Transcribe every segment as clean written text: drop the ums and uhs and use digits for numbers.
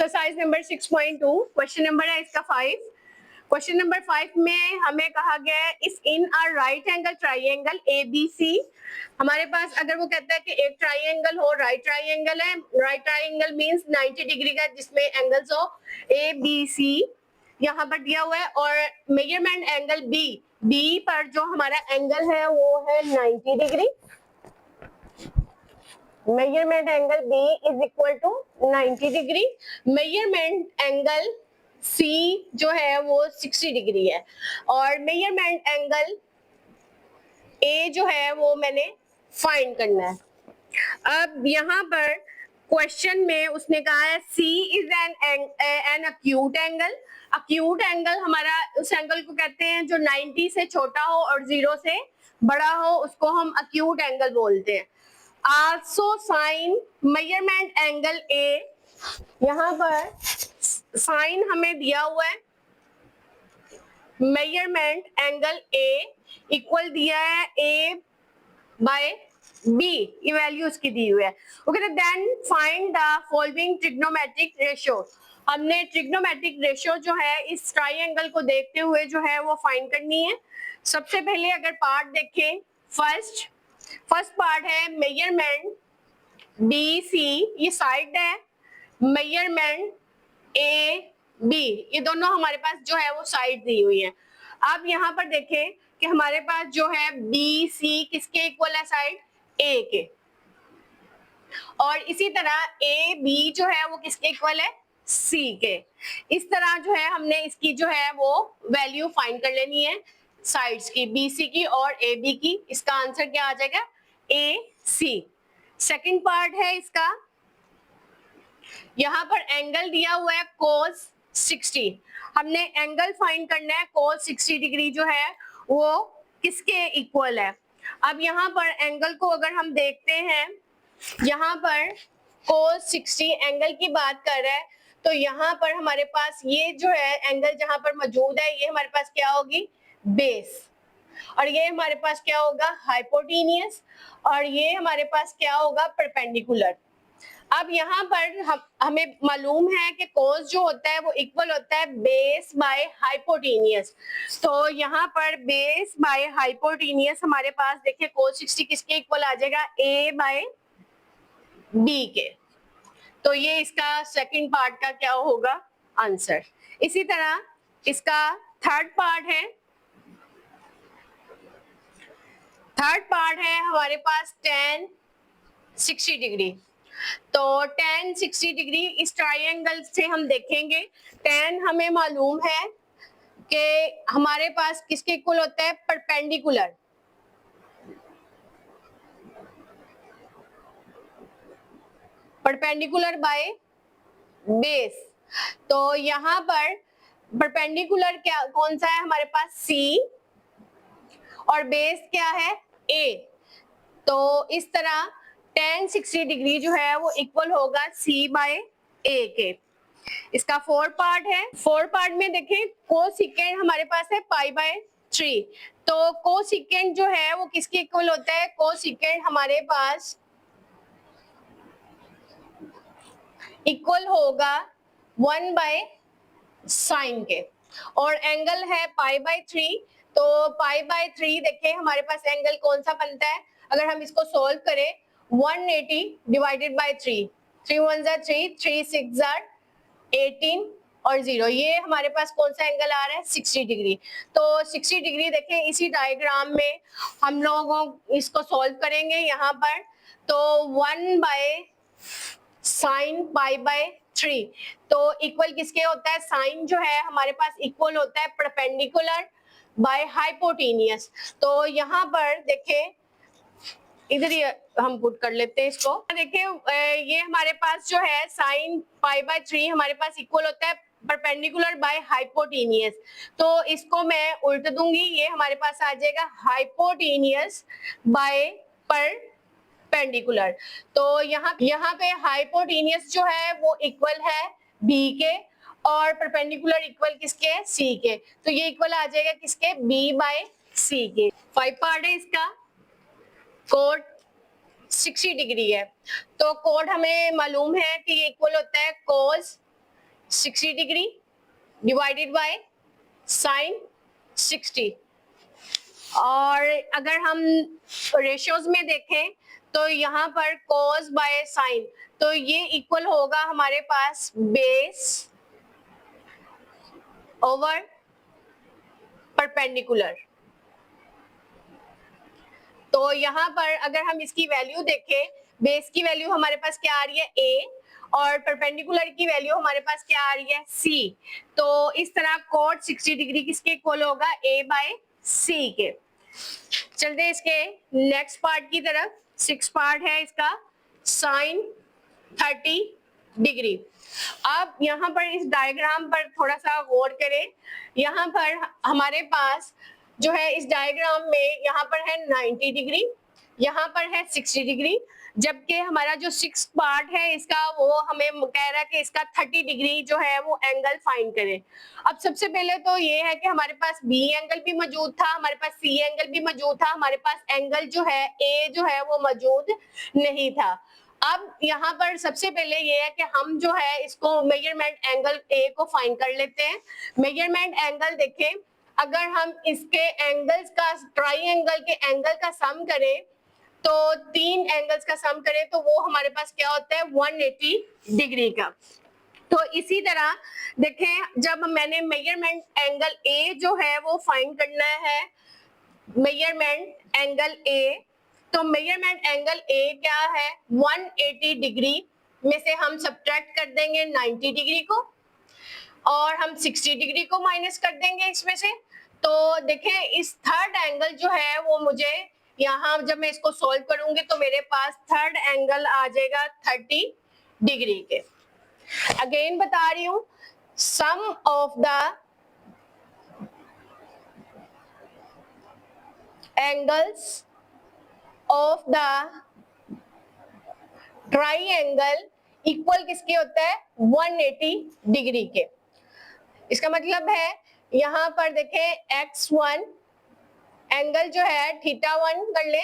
Exercise number 6.2 question number है इसका 5। Question number 5 में हमें कहा गया है इस in a right angle triangle ABC। हमारे पास अगर वो कहता है कि एक ट्राइंगल हो, राइट ट्राइंगल है, राइट ट्राइंगल मींस 90 डिग्री का जिसमें एंगल्स हो ABC यहाँ पर दिया हुआ है, और मेजरमेंट एंगल B पर जो हमारा एंगल है वो है 90 degree. Measurement angle B is equal to 90 degree. Measurement angle C जो है वो 60 डिग्री है, और मेजरमेंट एंगल A जो है वो मैंने फाइंड करना है। अब यहाँ पर क्वेश्चन में उसने कहा है C is an acute angle. Acute angle हमारा उस एंगल को कहते हैं जो 90 से छोटा हो और 0 से बड़ा हो, उसको हम अक्यूट एंगल बोलते हैं। Also sine measurement angle A, यहाँ पर साइन हमें दिया हुआ है मेजरमेंट एंगल A इक्वल दिया है A बाय B, ये वैल्यू उसकी दी हुई है। वो कहते हैं then find the following trigonometric ratio. हमने ट्रिग्नोमेट्रिक रेशियो जो है इस ट्राइंगल को देखते हुए जो है वो फाइंड करनी है। सबसे पहले अगर पार्ट देखें, फर्स्ट पार्ट है मेजरमेंट BC, ये साइड है, मेजरमेंट AB, ये दोनों हमारे पास जो है वो साइड दी हुई है। अब यहाँ पर देखें कि हमारे पास जो है BC किसके इक्वल है, साइड A के, और इसी तरह AB जो है वो किसके इक्वल है, C के। इस तरह जो है हमने इसकी जो है वो वैल्यू फाइंड कर लेनी है साइड्स की, BC की और AB की। इसका आंसर क्या आ जाएगा, AC। सेकंड पार्ट है इसका, यहाँ पर एंगल दिया हुआ है cos 60। हमने एंगल फाइंड करना है cos 60 डिग्री जो है वो किसके इक्वल है। अब यहाँ पर एंगल को अगर हम देखते हैं, यहाँ पर cos 60 एंगल की बात कर रहा है, तो यहाँ पर हमारे पास ये जो है एंगल जहां पर मौजूद है ये हमारे पास क्या होगी, बेस, और ये हमारे पास क्या होगा, हाइपोटेनियस, और ये हमारे पास क्या होगा, परपेंडिकुलर। अब यहाँ पर हमें मालूम है कि कोस जो होता है वो इक्वल होता है बेस बाय हाइपोटेनियस। तो यहाँ पर बेस बाय हाइपोटेनियस हमारे पास देखिए कोस 60 किसके इक्वल आ जाएगा, A बाय B के। तो ये इसका सेकंड पार्ट का क्या होगा आंसर। इसी तरह इसका थर्ड पार्ट है हमारे पास tan 60 डिग्री। तो tan 60 डिग्री इस ट्राइंगल से हम देखेंगे, tan हमें मालूम है कि हमारे पास किसके इक्वल होता है, परपेंडिकुलर। Perpendicular by base. तो यहाँ पर परपेंडिकुलर क्या कौन सा है हमारे पास, C, और बेस क्या है, A। तो इस तरह tan 60 डिग्री जो है वो इक्वल होगा C बाय A के। इसका फोर्थ पार्ट है, फोर्थ पार्ट में देखें कोसिकेंड हमारे पास है पाई बाय 3। तो कोसिकेंड जो है वो किसके इक्वल होता है, कोसिकेंड हमारे पास इक्वल होगा 1 बाय साइन के, और एंगल है पाई बाय 3। तो पाई बाय 3 देखें हमारे पास एंगल कौन सा बनता है, अगर हम इसको सोल्व करें 180 डिवाइडेड बाय 3, 3 1 जा 3, 3 6 जा 18 और 0, ये हमारे पास कौन सा एंगल आ रहा है, 60 डिग्री। तो 60 डिग्री देखें इसी डायग्राम में हम लोग इसको सोल्व करेंगे यहाँ पर। तो 1 बाय साइन पाई बाय 3, तो इक्वल किसके होता है, साइन जो है हमारे पास इक्वल होता है परपेंडिकुलर बाय हाइपोटेनियस। तो यहाँ पर देखें इधर ही हम पुट कर लेते हैं इसको, देखिए ये हमारे पास जो है साइन पाई बाय 3 हमारे पास इक्वल होता है परपेंडिकुलर बाय हाइपोटेनियस। तो इसको मैं उल्ट दूंगी, ये हमारे पास आ जाएगा हाइपोटेनियस बाय परपेंडिकुलर। तो यहाँ पे हाइपोटेनियस जो है वो इक्वल है B के, और परपेंडिकुलर इक्वल किसके है, C के। तो ये इक्वल आ जाएगा किसके, B बाय C के। 5 पार्ट है इसका, कोड 60 डिग्री है। तो कोड हमें मालूम है कि ये इक्वल होता है cos 60 degree divided by sine 60। और अगर हम रेशियोज में देखें तो यहाँ पर कॉस बाय साइन, तो ये इक्वल होगा हमारे पास बेस ओवर परपेंडिकुलर। तो यहाँ पर अगर हम इसकी वैल्यू देखें, बेस की वैल्यू हमारे पास क्या आ रही है a, और परपेंडिकुलर की वैल्यू हमारे पास क्या आ रही है c। तो इस तरह कॉट 60 डिग्री किसके इक्वल होगा, a बाय c के। चलते हैं इसके नेक्स्ट पार्ट की तरफ। 6 पार्ट है इसका, साइन 30 डिग्री। अब यहाँ पर इस डायग्राम पर थोड़ा सा गौर करें। यहाँ पर हमारे पास जो है इस डायग्राम में यहाँ पर है 90 डिग्री, यहाँ पर है 60 डिग्री, जबकि हमारा जो 6 पार्ट है इसका वो हमें कह रहा है कि इसका 30 डिग्री जो है वो एंगल फाइंड करें। अब सबसे पहले तो ये है कि हमारे पास बी एंगल भी मौजूद था, हमारे पास सी एंगल भी मौजूद था, हमारे पास एंगल जो है ए जो है वो मौजूद नहीं था। अब यहाँ पर सबसे पहले ये है कि हम जो है इसको मेजरमेंट एंगल ए को फाइंड कर लेते हैं। मेजरमेंट एंगल देखें, अगर हम इसके एंगल्स का ट्राइंगल के एंगल का सम करें तो 3 एंगल्स का सम करें तो वो हमारे पास क्या होता है 180 डिग्री का। तो इसी तरह देखें, जब मैंने मेजरमेंट एंगल ए जो है वो फाइंड करना है, मेजरमेंट एंगल ए, तो मेजरमेंट एंगल ए क्या है 180 डिग्री में से हम सब्ट्रैक्ट कर देंगे 90 डिग्री को, और हम 60 डिग्री को माइनस कर देंगे इसमें से। तो देखें इस थर्ड एंगल जो है वो मुझे यहाँ जब मैं इसको सॉल्व करूंगी तो मेरे पास थर्ड एंगल आ जाएगा 30 डिग्री के। अगेन बता रही हूं, sum of the angles of the triangle equal किसके होता है 180 डिग्री के। इसका मतलब है यहाँ पर देखें x1 एंगल जो है θ1 कर ले,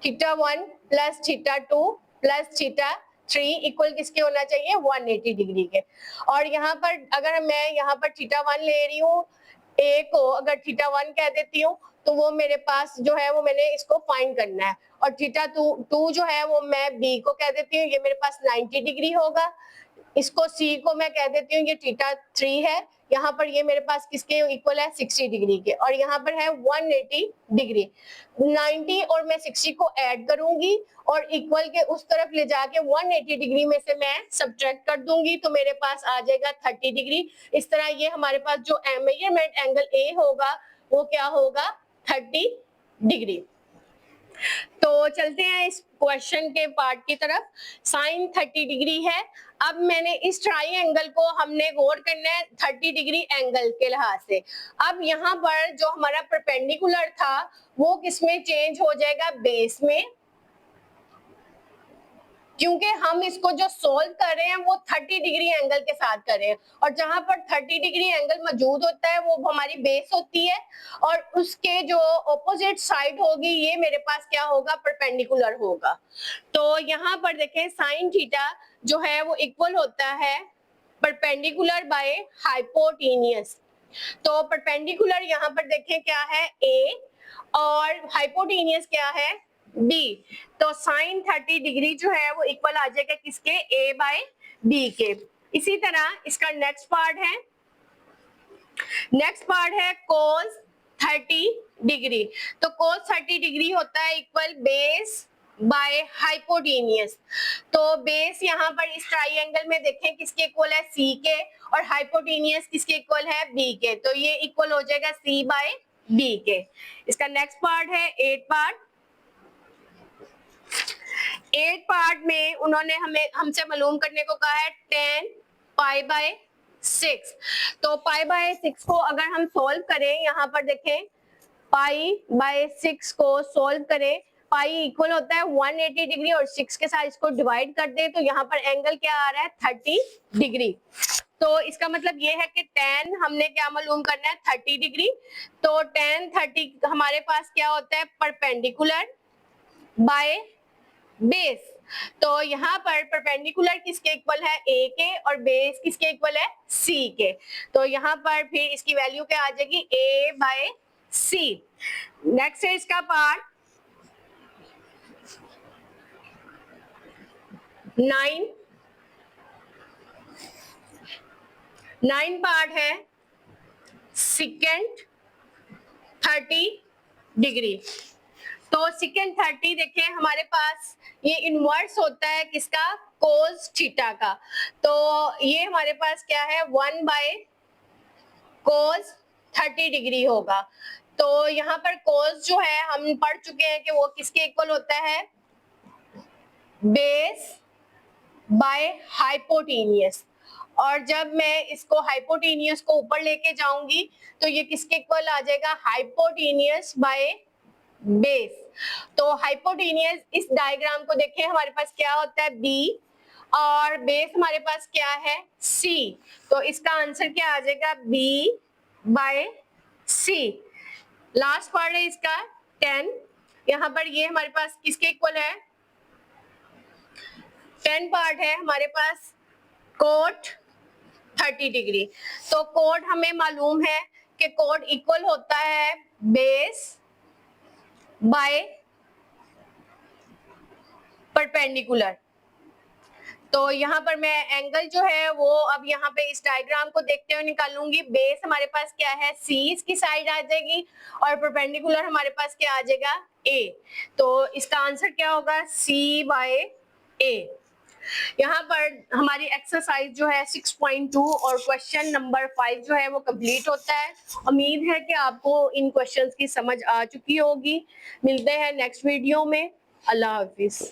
θ1 प्लस θ2 प्लस θ3 इक्वल किसके होना चाहिए 180 डिग्री के। और यहाँ पर अगर मैं यहाँ पर θ1 ले रही हूँ, a को अगर θ1 कह देती हूँ तो वो मेरे पास जो है वो मैंने इसको फाइंड करना है, और θ2 जो है वो मैं b को कह देती हूँ, ये मेरे पास 90 डिग्री होगा। इसको c को मैं कह देती हूँ ये θ3 है, यहाँ पर ये मेरे पास किसके इक्वल है 60 डिग्री के, और यहाँ पर है 180 डिग्री। 90 और मैं 60 को ऐड करूंगी और इक्वल के उस तरफ ले जाके 180 डिग्री में से मैं सब्ट्रैक्ट कर दूंगी तो मेरे पास आ जाएगा 30 डिग्री। इस तरह ये हमारे पास जो मेजरमेंट एंगल ए होगा वो क्या होगा 30 डिग्री। तो चलते हैं इस क्वेश्चन के पार्ट की तरफ। साइन 30 डिग्री है। अब मैंने इस ट्राइंगल को हमने गौर करना है 30 डिग्री एंगल के लिहाज से। अब यहाँ पर जो हमारा परपेंडिकुलर था वो किसमें चेंज हो जाएगा, बेस में, क्योंकि हम इसको जो सोल्व कर रहे हैं वो 30 डिग्री एंगल के साथ कर रहे हैं, और जहां पर 30 डिग्री एंगल मौजूद होता है वो हमारी बेस होती है, और उसके जो ऑपोजिट साइड होगी ये मेरे पास क्या होगा परपेंडिकुलर होगा। तो यहाँ पर देखें साइन थीटा जो है वो इक्वल होता है परपेंडिकुलर बाय हाइपोटेन्यूज। तो परपेंडिकुलर यहाँ पर देखें क्या है a, और हाइपोटेन्यूज क्या है b। तो साइन 30 डिग्री जो है वो इक्वल आ जाएगा किसके a बाय b के। इसी तरह इसका नेक्स्ट पार्ट है कोस 30 डिग्री। तो कोस 30 डिग्री होता है इक्वल बेस बाय हाइपोटेन्यूज। तो बेस यहाँ पर इस ट्राइंगल में देखें किसके इक्वल है c के, और हाइपोटेन्यूज किसके इक्वल है b के, तो ये इक्वल हो जाएगा c बाय b के। इसका नेक्स्ट पार्ट है 8 पार्ट। 8 पार्ट में उन्होंने हमसे मालूम करने को कहा है 10 पाई बाय 6। तो पाई बाय 6 को अगर हम सोल्व करें, यहाँ पर देखें पाई बाय 6 को सोल्व करें, पाई इक्वल होता है 180 डिग्री, और 6 के साथ इसको डिवाइड कर दे तो यहाँ पर एंगल क्या आ रहा है 30 डिग्री। तो इसका मतलब ये है कि tan हमने क्या मालूम करना है 30 डिग्री। तो tan 30 हमारे पास क्या होता है परपेंडिकुलर बाय बेस। तो यहाँ पर परपेंडिकुलर किसके इक्वल है, ए के, और बेस किसके इक्वल है, सी के। तो यहाँ पर फिर इसकी वैल्यू क्या आ जाएगी, ए बाय सी। नेक्स्ट है इसका पार्ट 9 पार्ट है सेकेंड 30 डिग्री। तो सेकेंड 30 देखें हमारे पास ये इनवर्स होता है किसका, कोस थीटा का। तो ये हमारे पास क्या है, 1 बाय कोस 30 डिग्री होगा। तो यहाँ पर कोस जो है हम पढ़ चुके हैं कि वो किसके इक्वल होता है, बेस बाय हाइपोटेनियस। और जब मैं इसको हाइपोटेनियस को ऊपर लेके जाऊंगी तो ये किसके इक्वल आ जाएगा, हाइपोटेनियस बाय बेस। तो हाइपोटेनियस, इस डायग्राम को देखें हमारे पास क्या होता है, बी, और बेस हमारे पास क्या है, सी। तो इसका आंसर क्या आ जाएगा, बी बाय सी। लास्ट पार्ट है इसका 10। यहाँ पर ये हमारे पास किसके इक्वल है, 10 पार्ट है हमारे पास कोट 30 डिग्री। तो कोट हमें मालूम है कि कोट इक्वल होता है बेस बाय परपेंडिकुलर। तो यहाँ पर मैं एंगल जो है वो अब यहाँ पे इस डायग्राम को देखते हुए निकालूंगी। बेस हमारे पास क्या है, सी इसकी साइड आ जाएगी, और परपेंडिकुलर हमारे पास क्या आ जाएगा, ए। तो इसका आंसर क्या होगा, सी बाय ए। यहाँ पर हमारी एक्सरसाइज जो है 6.2 और क्वेश्चन नंबर 5 जो है वो कंप्लीट होता है। उम्मीद है कि आपको इन क्वेश्चंस की समझ आ चुकी होगी। मिलते हैं नेक्स्ट वीडियो में। अल्लाह हाफिज।